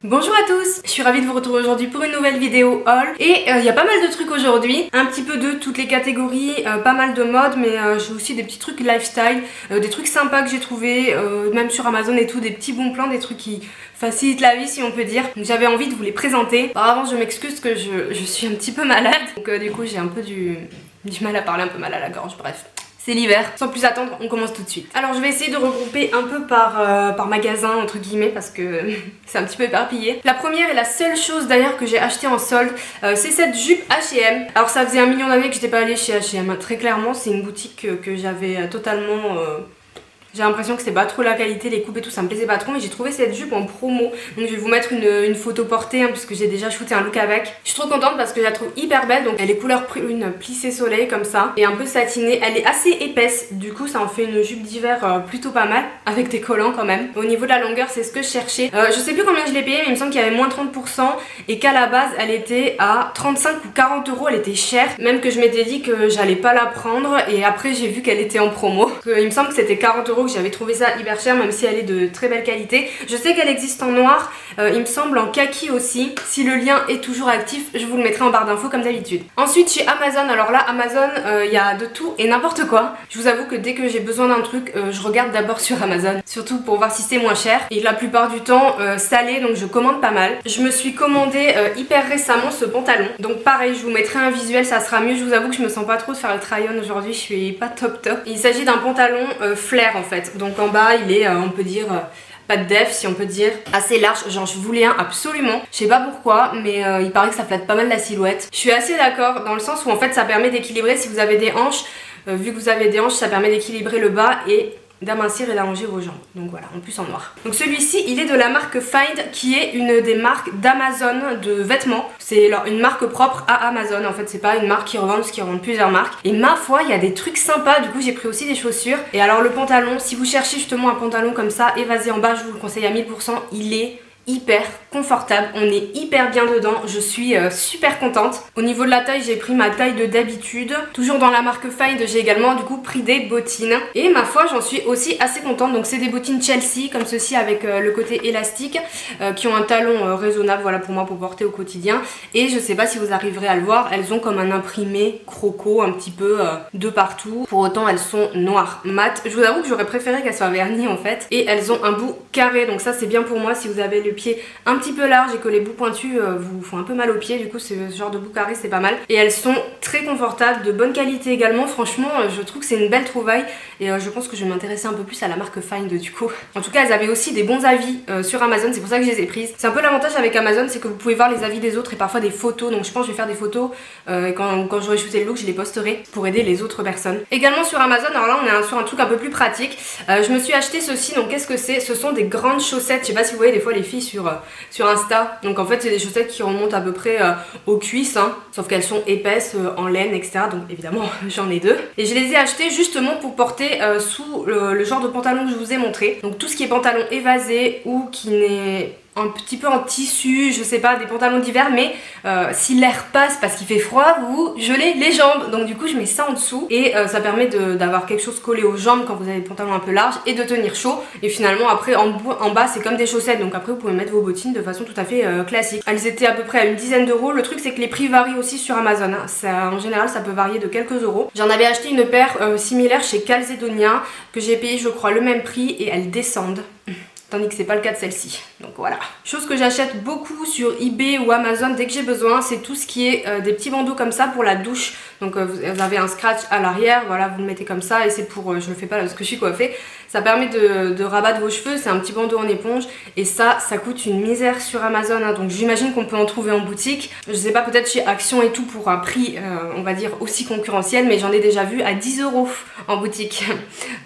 Bonjour à tous, je suis ravie de vous retrouver aujourd'hui pour une nouvelle vidéo haul et il y a pas mal de trucs aujourd'hui, un petit peu de toutes les catégories, pas mal de mode mais j'ai aussi des petits trucs lifestyle, des trucs sympas que j'ai trouvé même sur Amazon et tout, des petits bons plans, des trucs qui facilitent la vie si on peut dire. Donc j'avais envie de vous les présenter. Par avance je m'excuse que je suis un petit peu malade, donc du coup j'ai un peu du mal à parler, un peu mal à la gorge, bref. C'est l'hiver. Sans plus attendre, on commence tout de suite. Alors je vais essayer de regrouper un peu par magasin entre guillemets parce que c'est un petit peu éparpillé. La première et la seule chose d'ailleurs que j'ai acheté en solde, c'est cette jupe H&M. Alors ça faisait 1 million d'années que j'étais pas allée chez H&M. Très clairement, c'est une boutique que j'avais totalement... J'ai l'impression que c'était pas trop la qualité, les coupes et tout, ça me plaisait pas trop, mais j'ai trouvé cette jupe en promo. Donc je vais vous mettre une photo portée, hein, puisque j'ai déjà shooté un look avec. Je suis trop contente parce que je la trouve hyper belle, donc elle est couleur prune plissée soleil comme ça, et un peu satinée. Elle est assez épaisse, du coup ça en fait une jupe d'hiver plutôt pas mal, avec des collants quand même. Au niveau de la longueur, c'est ce que je cherchais. Je sais plus combien je l'ai payé, mais il me semble qu'il y avait moins 30%, et qu'à la base elle était à 35 ou 40 euros, elle était chère. Même que je m'étais dit que j'allais pas la prendre, et après j'ai vu qu'elle était en promo. Il me semble que c'était 40 euros. J'avais trouvé ça hyper cher, même si elle est de très belle qualité. Je sais qu'elle existe en noir, il me semble en kaki aussi. Si le lien est toujours actif, je vous le mettrai en barre d'infos comme d'habitude. Ensuite chez Amazon, alors là Amazon il y a de tout et n'importe quoi. Je vous avoue que dès que j'ai besoin d'un truc, je regarde d'abord sur Amazon, surtout pour voir si c'est moins cher. Et la plupart du temps salé, donc je commande pas mal. Je me suis commandé hyper récemment ce pantalon, donc pareil je vous mettrai un visuel, ça sera mieux. Je vous avoue que je me sens pas trop de faire le try-on aujourd'hui, je suis pas top. Il s'agit d'un pantalon flair en fait, donc en bas il est on peut dire pas de def si on peut dire, assez large. Genre je voulais un absolument, je sais pas pourquoi mais il paraît que ça flatte pas mal la silhouette. Je suis assez d'accord dans le sens où en fait ça permet d'équilibrer si vous avez des hanches, vu que vous avez des hanches ça permet d'équilibrer le bas et d'amincir et d'allonger vos jambes. Donc voilà, en plus en noir. Donc celui-ci, il est de la marque Find, qui est une des marques d'Amazon de vêtements. C'est une marque propre à Amazon. En fait, c'est pas une marque qui revend, parce qu'ils revendent plusieurs marques. Et ma foi, il y a des trucs sympas. Du coup, j'ai pris aussi des chaussures. Et alors le pantalon, si vous cherchez justement un pantalon comme ça, évasé en bas, je vous le conseille à 1000%. Il est hyper confortable, on est hyper bien dedans, je suis super contente. Au niveau de la taille, j'ai pris ma taille de d'habitude. Toujours dans la marque Find, j'ai également du coup pris des bottines. Et ma foi, j'en suis aussi assez contente. Donc c'est des bottines Chelsea, comme ceci avec le côté élastique, qui ont un talon raisonnable, voilà pour moi pour porter au quotidien. Et je sais pas si vous arriverez à le voir, elles ont comme un imprimé croco un petit peu de partout. Pour autant, elles sont noires mat. Je vous avoue que j'aurais préféré qu'elles soient vernies en fait. Et elles ont un bout carré, donc ça c'est bien pour moi si vous avez le pied un petit peu large et que les bouts pointus vous font un peu mal aux pieds. Du coup ce genre de bout carré c'est pas mal. Et elles sont très confortables, de bonne qualité également. Franchement je trouve que c'est une belle trouvaille. Et je pense que je vais m'intéresser un peu plus à la marque Find du coup. En tout cas elles avaient aussi des bons avis sur Amazon, c'est pour ça que je les ai prises. C'est un peu l'avantage avec Amazon, c'est que vous pouvez voir les avis des autres et parfois des photos. Donc je pense que je vais faire des photos et quand j'aurai shooté le look je les posterai pour aider les autres personnes. Également sur Amazon, alors là on est sur un truc un peu plus pratique. Je me suis acheté ceci, donc qu'est-ce que c'est? Ce sont des grandes chaussettes, je sais pas si vous voyez des fois les filles sur Insta. Donc en fait c'est des chaussettes qui remontent à peu près aux cuisses, hein, sauf qu'elles sont épaisses en laine etc. Donc évidemment j'en ai deux. Et je les ai achetées justement pour porter sous le genre de pantalon que je vous ai montré. Donc tout ce qui est pantalon évasé ou qui n'est un petit peu en tissu, je sais pas, des pantalons d'hiver, mais si l'air passe parce qu'il fait froid, vous gelez les jambes. Donc du coup je mets ça en dessous et ça permet d'avoir quelque chose collé aux jambes quand vous avez des pantalons un peu larges et de tenir chaud. Et finalement après en bas c'est comme des chaussettes, donc après vous pouvez mettre vos bottines de façon tout à fait classique. Elles étaient à peu près à une dizaine d'euros. Le truc c'est que les prix varient aussi sur Amazon, hein. Ça, en général ça peut varier de quelques euros. J'en avais acheté une paire similaire chez Calzedonia que j'ai payé je crois le même prix et elles descendent. Tandis que c'est pas le cas de celle-ci. Donc voilà. Chose que j'achète beaucoup sur eBay ou Amazon dès que j'ai besoin, c'est tout ce qui est des petits bandeaux comme ça pour la douche. Donc vous avez un scratch à l'arrière, voilà, vous le mettez comme ça et c'est pour, je le fais pas parce que je suis coiffée. Ça permet de rabattre vos cheveux, c'est un petit bandeau en éponge et ça coûte une misère sur Amazon, hein. Donc j'imagine qu'on peut en trouver en boutique. Je sais pas, peut-être chez Action et tout pour un prix, on va dire aussi concurrentiel, mais j'en ai déjà vu à 10 euros en boutique.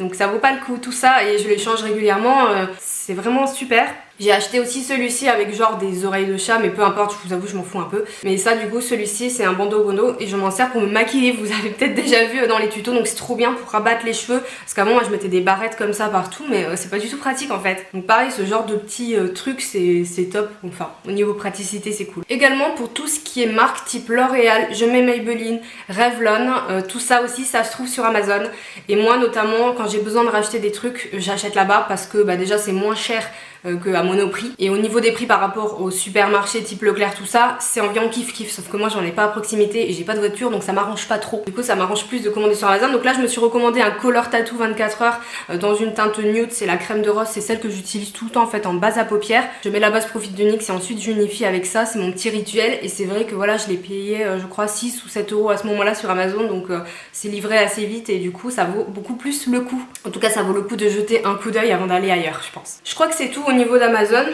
Donc ça vaut pas le coup tout ça et je les change régulièrement, c'est vraiment super. J'ai acheté aussi celui-ci avec genre des oreilles de chat, mais peu importe, je vous avoue je m'en fous un peu. Mais ça du coup celui-ci c'est un bandeau et je m'en sers pour me maquiller, vous avez peut-être déjà vu dans les tutos, donc c'est trop bien pour rabattre les cheveux. Parce qu'avant moi je mettais des barrettes comme ça partout, mais c'est pas du tout pratique en fait. Donc pareil, ce genre de petits trucs c'est top, enfin au niveau praticité c'est cool. Également pour tout ce qui est marque type L'Oréal, je mets Maybelline, Revlon, tout ça aussi ça se trouve sur Amazon. Et moi notamment quand j'ai besoin de racheter des trucs, j'achète là-bas parce que bah, déjà c'est moins cher qu'à Monoprix. Et au niveau des prix par rapport au supermarché type Leclerc, tout ça, c'est environ kiff-kiff. Sauf que moi j'en ai pas à proximité et j'ai pas de voiture, donc ça m'arrange pas trop. Du coup ça m'arrange plus de commander sur Amazon. Donc là je me suis recommandé un Color Tattoo 24 heures dans une teinte nude. C'est la crème de rose, c'est celle que j'utilise tout le temps en fait en base à paupières. Je mets la base Profit de NYX et ensuite j'unifie avec ça. C'est mon petit rituel et c'est vrai que voilà, je l'ai payé je crois 6 ou 7 euros à ce moment-là sur Amazon. Donc c'est livré assez vite et du coup ça vaut beaucoup plus le coup. En tout cas ça vaut le coup de jeter un coup d'œil avant d'aller ailleurs, je pense. Je crois que c'est tout au niveau d'Amazon.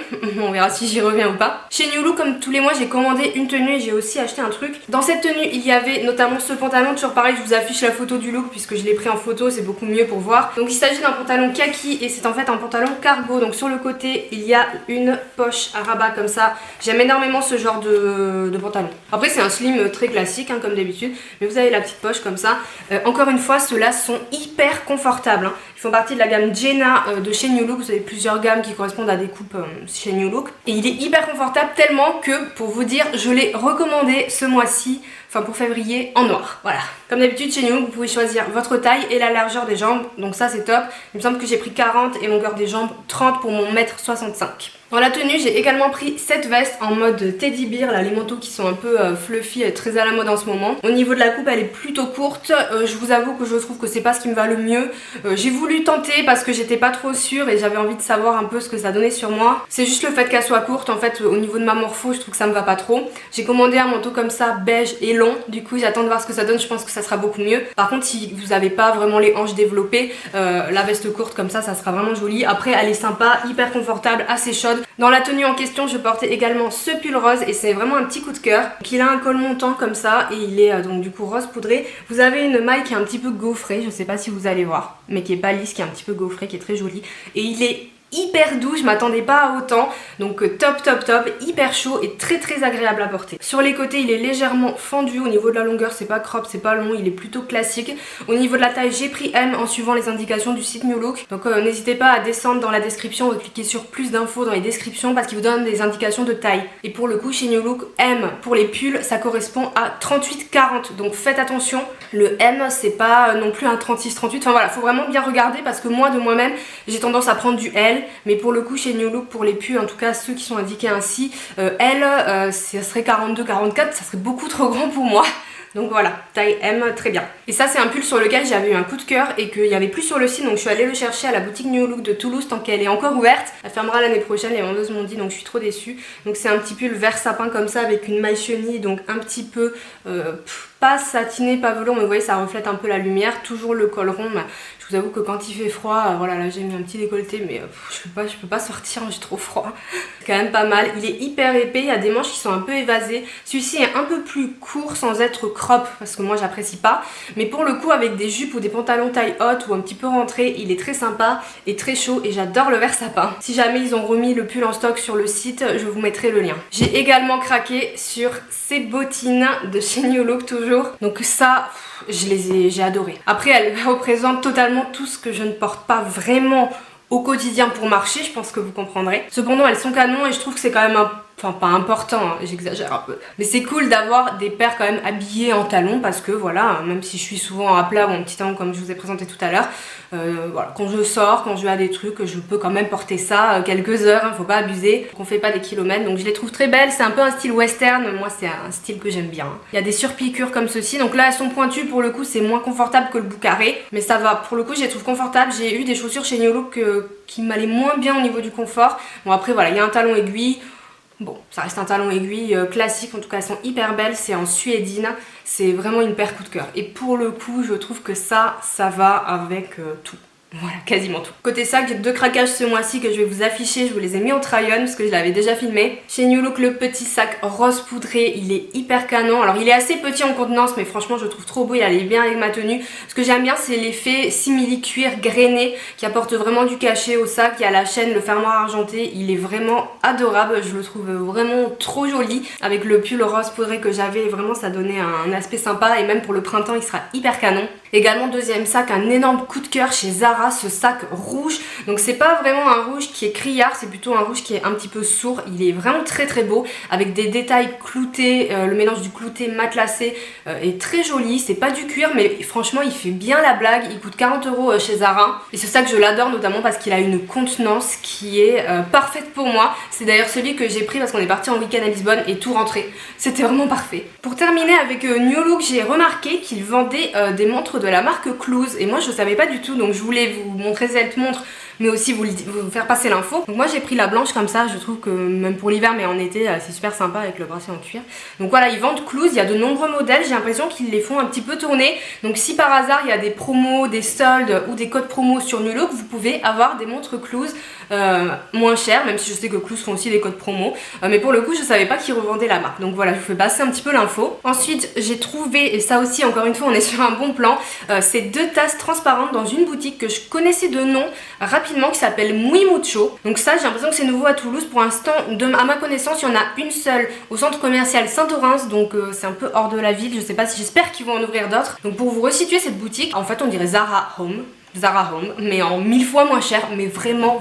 On verra si j'y reviens ou pas. Chez New Look, comme tous les mois, j'ai commandé une tenue et j'ai aussi acheté un truc. Dans cette tenue, il y avait notamment ce pantalon. Toujours pareil, je vous affiche la photo du look puisque je l'ai pris en photo, c'est beaucoup mieux pour voir. Donc il s'agit d'un pantalon kaki et c'est en fait un pantalon cargo. Donc sur le côté, il y a une poche à rabat comme ça. J'aime énormément ce genre de pantalon. Après c'est un slim très classique hein, comme d'habitude, mais vous avez la petite poche comme ça. Encore une fois, ceux-là sont hyper confortables. Hein. Ils font partie de la gamme Jenna de chez New Look. Vous avez plusieurs gammes qui correspondent à des coupes chez New Look. Et il est hyper confortable tellement que, pour vous dire, je l'ai recommandé ce mois-ci, enfin pour février, en noir. Voilà. Comme d'habitude chez New Look, vous pouvez choisir votre taille et la largeur des jambes. Donc ça c'est top. Il me semble que j'ai pris 40 et longueur des jambes 30 pour mon mètre 65. Dans la tenue, j'ai également pris cette veste en mode teddy bear, là, les manteaux qui sont un peu fluffy, très à la mode en ce moment. Au niveau de la coupe, elle est plutôt courte. Je vous avoue que je trouve que c'est pas ce qui me va le mieux. J'ai voulu tenter parce que j'étais pas trop sûre et j'avais envie de savoir un peu ce que ça donnait sur moi. C'est juste le fait qu'elle soit courte, en fait, au niveau de ma morpho, je trouve que ça me va pas trop. J'ai commandé un manteau comme ça, beige et long. Du coup, j'attends de voir ce que ça donne. Je pense que ça sera beaucoup mieux. Par contre, si vous avez pas vraiment les hanches développées, la veste courte comme ça sera vraiment joli. Après, elle est sympa, hyper confortable, assez chaude. Dans la tenue en question, je portais également ce pull rose et c'est vraiment un petit coup de cœur. Il a un col montant comme ça et il est donc du coup rose poudré. Vous avez une maille qui est un petit peu gaufrée, je sais pas si vous allez voir, mais qui est pas lisse, qui est un petit peu gaufrée, qui est très jolie. Et il est hyper doux, je m'attendais pas à autant, donc top, hyper chaud et très agréable à porter. Sur les côtés, il est légèrement fendu. Au niveau de la longueur, c'est pas crop, c'est pas long, il est plutôt classique. Au niveau de la taille, j'ai pris M en suivant les indications du site New Look. Donc n'hésitez pas à descendre dans la description ou cliquer sur plus d'infos dans les descriptions parce qu'ils vous donnent des indications de taille. Et pour le coup, chez New Look, M pour les pulls, ça correspond à 38-40, donc faites attention. Le M, c'est pas non plus un 36-38, enfin voilà, faut vraiment bien regarder parce que moi, de moi-même, j'ai tendance à prendre du L. Mais pour le coup chez New Look, pour les pulls, en tout cas ceux qui sont indiqués ainsi, L, ça serait 42-44, ça serait beaucoup trop grand pour moi. Donc voilà, taille M, très bien. Et ça c'est un pull sur lequel j'avais eu un coup de cœur et qu'il n'y avait plus sur le site, donc je suis allée le chercher à la boutique New Look de Toulouse tant qu'elle est encore ouverte. Elle fermera l'année prochaine, les vendeuses m'ont dit, donc je suis trop déçue. Donc c'est un petit pull vert sapin comme ça avec une maille chenille, donc un petit peu pas satiné, pas velours, mais vous voyez ça reflète un peu la lumière. Toujours le col rond, je vous avoue que quand il fait froid, voilà, là j'ai mis un petit décolleté, mais je peux pas sortir, j'ai trop froid. C'est quand même pas mal. Il est hyper épais, il y a des manches qui sont un peu évasées. Celui-ci est un peu plus court sans être crop, parce que moi j'apprécie pas. Mais pour le coup, avec des jupes ou des pantalons taille haute ou un petit peu rentrés, il est très sympa et très chaud et j'adore le vert sapin. Si jamais ils ont remis le pull en stock sur le site, je vous mettrai le lien. J'ai également craqué sur ces bottines de chez New Look toujours. Donc ça, j'ai adoré. Après, elles représentent totalement tout ce que je ne porte pas vraiment au quotidien pour marcher, je pense que vous comprendrez. Cependant, elles sont canons et je trouve que c'est quand même enfin pas important, hein, j'exagère un peu. Mais c'est cool d'avoir des paires quand même habillées en talons parce que voilà, même si je suis souvent à plat ou en petit talon comme je vous ai présenté tout à l'heure, voilà, quand je sors, quand je vais à des trucs, je peux quand même porter ça quelques heures, hein, faut pas abuser, qu'on fait pas des kilomètres. Donc je les trouve très belles, c'est un peu un style western, moi c'est un style que j'aime bien. Il y a des surpiqûres comme ceci, donc là elles sont pointues, pour le coup c'est moins confortable que le bout carré, mais ça va, pour le coup je les trouve confortables. J'ai eu des chaussures chez New Look qui m'allaient moins bien au niveau du confort. Bon après voilà, il y a un talon aiguille. Bon, ça reste un talon aiguille classique, en tout cas elles sont hyper belles, c'est en suédine, c'est vraiment une paire coup de cœur. Et pour le coup, je trouve que ça va avec tout. Voilà, quasiment tout. Côté sac, j'ai deux craquages ce mois-ci que je vais vous afficher. Je vous les ai mis en try-on parce que je l'avais déjà filmé. Chez New Look, le petit sac rose poudré, il est hyper canon. Alors il est assez petit en contenance, mais franchement je le trouve trop beau, il allait bien avec ma tenue. Ce que j'aime bien, c'est l'effet simili cuir grainé qui apporte vraiment du cachet au sac. Il y a la chaîne, le fermoir argenté, il est vraiment adorable. Je le trouve vraiment trop joli. Avec le pull rose poudré que j'avais, vraiment ça donnait un aspect sympa. Et même pour le printemps, il sera hyper canon. Également, deuxième sac, un énorme coup de cœur chez Zara. Zara ce sac rouge. Donc c'est pas vraiment un rouge qui est criard, c'est plutôt un rouge qui est un petit peu sourd. Il est vraiment très très beau avec des détails cloutés, le mélange du clouté matelassé est très joli. C'est pas du cuir mais franchement il fait bien la blague. Il coûte 40 € chez Zara et ce sac je l'adore notamment parce qu'il a une contenance qui est parfaite pour moi. C'est d'ailleurs celui que j'ai pris parce qu'on est parti en week-end à Lisbonne et tout rentré. C'était vraiment parfait. Pour terminer avec New Look, j'ai remarqué qu'ils vendaient des montres de la marque Cluse et moi je savais pas du tout, donc je voulais vous montrer cette montre mais aussi vous faire passer l'info. Donc moi j'ai pris la blanche comme ça, je trouve que même pour l'hiver mais en été c'est super sympa avec le bracelet en cuir. Donc voilà, ils vendent Cluse, il y a de nombreux modèles, j'ai l'impression qu'ils les font un petit peu tourner. Donc si par hasard il y a des promos, des soldes ou des codes promo sur New Look, vous pouvez avoir des montres Cluse moins chères, même si je sais que Cluse font aussi des codes promo. Mais pour le coup je savais pas qu'ils revendaient la marque. Donc voilà, je vous fais passer un petit peu l'info. Ensuite j'ai trouvé, et ça aussi encore une fois on est sur un bon plan, ces deux tasses transparentes dans une boutique que je connaissais de nom rapidement qui s'appelle Muy Mucho. Donc ça j'ai l'impression que c'est nouveau à Toulouse. Pour l'instant à ma connaissance il y en a une seule au centre commercial Saint-Orens, donc c'est un peu hors de la ville, je sais pas si, j'espère qu'ils vont en ouvrir d'autres. Donc pour vous resituer cette boutique, en fait on dirait Zara Home, mais en 1000 fois moins cher, mais vraiment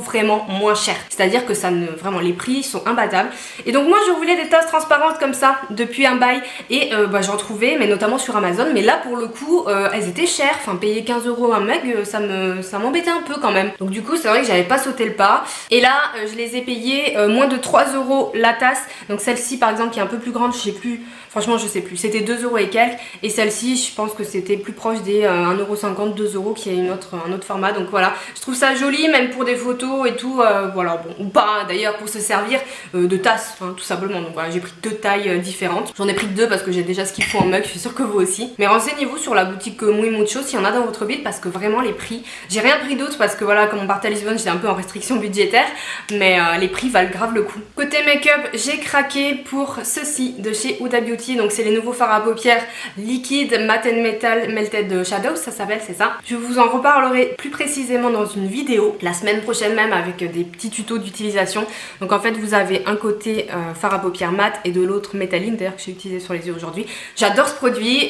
moins cher. C'est-à-dire que vraiment les prix sont imbattables. Et donc moi je voulais des tasses transparentes comme ça depuis un bail et j'en trouvais, mais notamment sur Amazon. Mais là pour le coup elles étaient chères, enfin payer 15 € un mug ça m'embêtait un peu quand même. Donc du coup c'est vrai que j'avais pas sauté le pas. Et là je les ai payées moins de 3 € la tasse. Donc celle-ci par exemple qui est un peu plus grande, je sais plus, franchement je sais plus, c'était 2 € et quelques. Et celle-ci je pense que c'était plus proche des 1,50 €, 2 € qui est un autre format. Donc voilà, je trouve ça joli même pour des photos et tout, voilà, bon, ou pas d'ailleurs, pour se servir de tasse, hein, tout simplement. Donc voilà, j'ai pris deux tailles différentes, j'en ai pris deux parce que j'ai déjà ce qu'il faut en mug, je suis sûre que vous aussi. Mais renseignez-vous sur la boutique Muy Mucho s'il y en a dans votre ville, parce que vraiment les prix, j'ai rien pris d'autre parce que voilà, comme on partait à Lisbonne j'étais un peu en restriction budgétaire, mais les prix valent grave le coup. Côté make-up, j'ai craqué pour ceci de chez Huda Beauty. Donc c'est les nouveaux fards à paupières liquide Matte and Metal Melted Shadows, ça s'appelle, c'est ça. Je vous en reparlerai plus précisément dans une vidéo la semaine prochaine, même avec des petits tutos d'utilisation. Donc en fait vous avez un côté fard à paupières mat et de l'autre métallique, d'ailleurs que j'ai utilisé sur les yeux aujourd'hui. J'adore ce produit,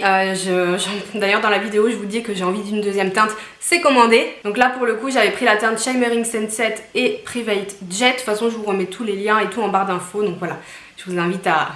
d'ailleurs dans la vidéo je vous dis que j'ai envie d'une deuxième teinte, c'est commandé. Donc là pour le coup j'avais pris la teinte Shimmering Sunset et Private Jet. De toute façon je vous remets tous les liens et tout en barre d'infos, donc voilà, je vous invite à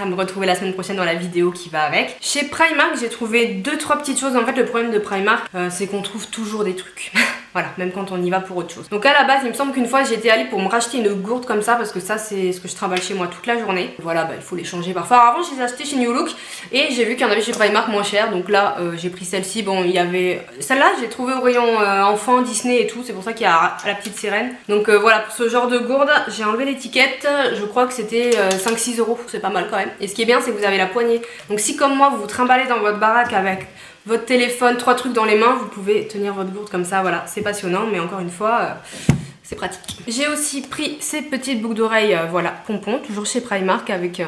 me retrouver la semaine prochaine dans la vidéo qui va avec. Chez Primark j'ai trouvé 2-3 petites choses. En fait le problème de Primark c'est qu'on trouve toujours des trucs. Voilà, même quand on y va pour autre chose. Donc à la base il me semble qu'une fois j'étais allée pour me racheter une gourde comme ça, parce que ça c'est ce que je trimballe chez moi toute la journée. Voilà, il faut les changer parfois. Alors, avant je les ai achetées chez New Look et j'ai vu qu'il y en avait chez Primark moins cher. Donc là j'ai pris celle-ci. Bon, il y avait celle-là, j'ai trouvé au rayon enfant Disney et tout, c'est pour ça qu'il y a la petite sirène. Donc voilà, pour ce genre de gourde j'ai enlevé l'étiquette, je crois que c'était 5-6 €, c'est pas mal quand même. Et ce qui est bien c'est que vous avez la poignée, donc si comme moi vous vous trimballez dans votre baraque avec votre téléphone, 3 trucs dans les mains, vous pouvez tenir votre gourde comme ça. Voilà, c'est passionnant, mais encore une fois c'est pratique. J'ai aussi pris ces petites boucles d'oreilles, voilà, pompons, toujours chez Primark, avec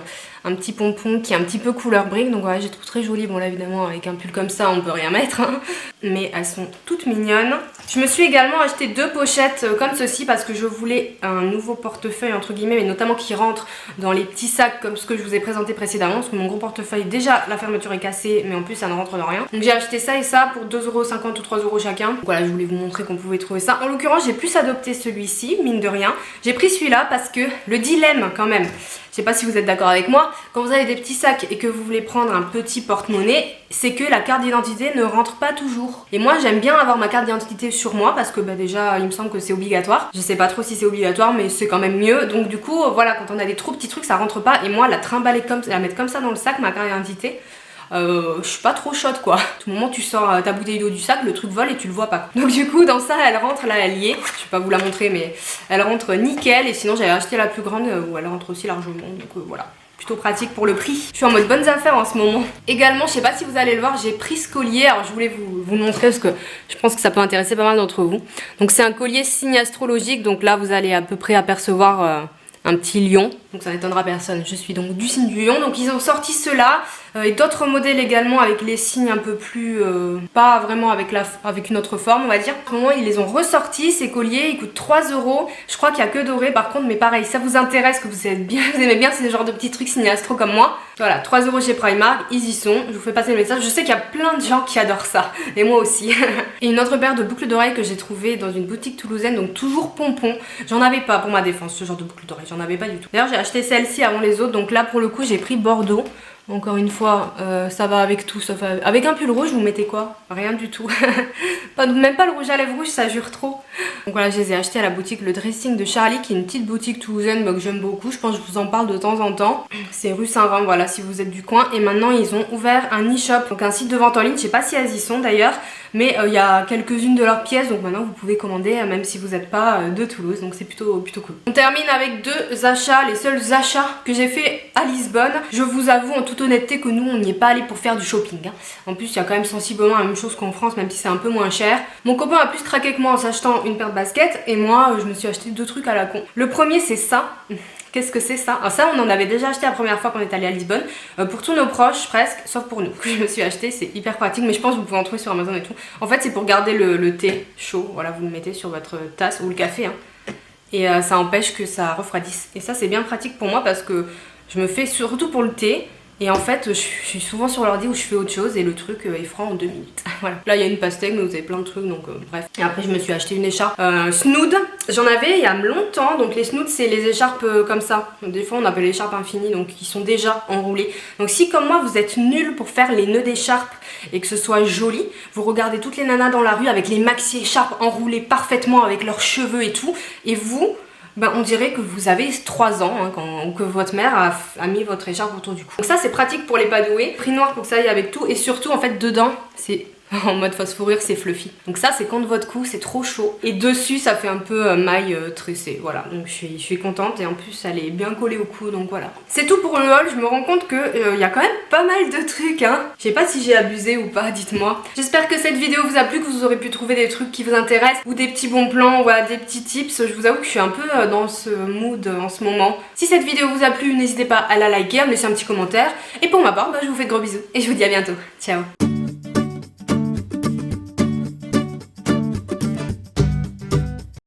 un petit pompon qui est un petit peu couleur brique. Donc voilà, j'ai trouvé très joli. Bon là évidemment avec un pull comme ça on peut rien mettre, hein, mais elles sont toutes mignonnes. Je me suis également acheté 2 pochettes comme ceci parce que je voulais un nouveau portefeuille entre guillemets, mais notamment qui rentre dans les petits sacs comme ce que je vous ai présenté précédemment, parce que mon gros portefeuille, déjà la fermeture est cassée, mais en plus ça ne rentre dans rien. Donc j'ai acheté ça et ça pour 2,50 € ou 3 € chacun. Donc voilà, je voulais vous montrer qu'on pouvait trouver ça. En l'occurrence j'ai plus adopté celui-ci, mine de rien. J'ai pris celui-là parce que le dilemme quand même, je sais pas si vous êtes d'accord avec moi, quand vous avez des petits sacs et que vous voulez prendre un petit porte-monnaie, c'est que la carte d'identité ne rentre pas toujours. Et moi j'aime bien avoir ma carte d'identité sur moi parce que déjà il me semble que c'est obligatoire. Je sais pas trop si c'est obligatoire, mais c'est quand même mieux. Donc du coup voilà, quand on a des trop petits trucs ça rentre pas, et moi la trimballer comme ça, la mettre comme ça dans le sac, ma carte d'identité, je suis pas trop chaude quoi. À tout moment tu sors ta bouteille d'eau du sac, le truc vole et tu le vois pas. Donc du coup dans ça elle rentre, là elle y est, je vais pas vous la montrer mais elle rentre nickel. Et sinon j'avais acheté la plus grande où elle rentre aussi largement, donc voilà, plutôt pratique pour le prix. Je suis en mode bonnes affaires en ce moment. Également, je sais pas si vous allez le voir, j'ai pris ce collier. Alors je voulais vous le montrer parce que je pense que ça peut intéresser pas mal d'entre vous. Donc c'est un collier signe astrologique, donc là vous allez à peu près apercevoir un petit lion. donc ça n'étonnera personne, je suis donc du signe du lion. Donc ils ont sorti cela et d'autres modèles également avec les signes un peu plus, pas vraiment avec une autre forme on va dire. Pour moi ils les ont ressortis, ces colliers, ils coûtent 3 €. Je crois qu'il n'y a que doré par contre, mais pareil, ça vous intéresse, que vous aimez bien ce genre de petits trucs signes astro comme moi. Voilà, 3 € chez Primark, ils y sont, je vous fais passer le message, je sais qu'il y a plein de gens qui adorent ça, et moi aussi. Et une autre paire de boucles d'oreilles que j'ai trouvée dans une boutique toulousaine, donc toujours pompon. J'en avais pas pour ma défense, ce genre de boucles d'oreilles, j'en avais pas du tout. D'ailleurs j'ai acheté celle-ci avant les autres, donc là pour le coup j'ai pris Bordeaux. Encore une fois, ça va avec tout, sauf avec un pull rouge, vous mettez quoi? Rien du tout. Même pas le rouge à lèvres rouge, ça jure trop. Donc voilà, je les ai achetés à la boutique Le Dressing de Charlie, qui est une petite boutique toulousaine que j'aime beaucoup. Je pense que je vous en parle de temps en temps. C'est rue Saint-Rhin, voilà, si vous êtes du coin. Et maintenant, ils ont ouvert un e-shop, donc un site de vente en ligne. Je sais pas si elles y sont d'ailleurs, mais il y a quelques-unes de leurs pièces. Donc maintenant, vous pouvez commander, même si vous n'êtes pas de Toulouse. Donc c'est plutôt cool. On termine avec 2 achats, les seuls achats que j'ai fait à Lisbonne. Je vous avoue en toute honnêteté que nous, on n'y est pas allé pour faire du shopping. Hein. En plus, il y a quand même sensiblement la même chose qu'en France, même si c'est un peu moins cher. Mon copain a plus craqué que moi en s'achetant une paire de baskets, et moi, je me suis acheté 2 trucs à la con. Le premier, c'est ça. Qu'est-ce que c'est ça? Alors ça, on en avait déjà acheté la première fois qu'on est allé à Lisbonne. Pour tous nos proches, presque, sauf pour nous. Je me suis acheté, c'est hyper pratique, mais je pense que vous pouvez en trouver sur Amazon et tout. En fait, c'est pour garder le thé chaud. Voilà, vous le mettez sur votre tasse, ou le café, hein. Et ça empêche que ça refroidisse. Et ça, c'est bien pratique pour moi parce que je me fais surtout pour le thé. Et en fait, je suis souvent sur l'ordi où je fais autre chose et le truc est froid en 2 minutes. Voilà. Là, il y a une pastèque, mais vous avez plein de trucs, donc bref. Et après, je me suis acheté une écharpe Snood. J'en avais il y a longtemps, donc les Snood, c'est les écharpes comme ça. Donc, des fois, on appelle l'écharpe infinie, donc ils sont déjà enroulés. Donc si, comme moi, vous êtes nul pour faire les nœuds d'écharpe et que ce soit joli, vous regardez toutes les nanas dans la rue avec les maxi écharpes enroulées parfaitement avec leurs cheveux et tout, et vous... Ben, on dirait que vous avez 3 ans, hein, ou que votre mère a mis votre écharpe autour du cou. Donc ça, c'est pratique pour les pas doués. Prix noir pour que ça aille avec tout. Et surtout, en fait, dedans, c'est en mode phosphoryre, c'est fluffy. Donc ça, c'est contre votre cou, c'est trop chaud. Et dessus, ça fait un peu maille tressée. Voilà, donc je suis contente. Et en plus, elle est bien collée au cou, donc voilà. C'est tout pour le haul. Je me rends compte que y a quand même pas mal de trucs, hein. Je sais pas si j'ai abusé ou pas, dites-moi. J'espère que cette vidéo vous a plu, que vous aurez pu trouver des trucs qui vous intéressent, ou des petits bons plans, voilà, des petits tips. Je vous avoue que je suis un peu dans ce mood en ce moment. Si cette vidéo vous a plu, n'hésitez pas à la liker, à me laisser un petit commentaire. Et pour ma part, bah, je vous fais de gros bisous. Et je vous dis à bientôt. Ciao.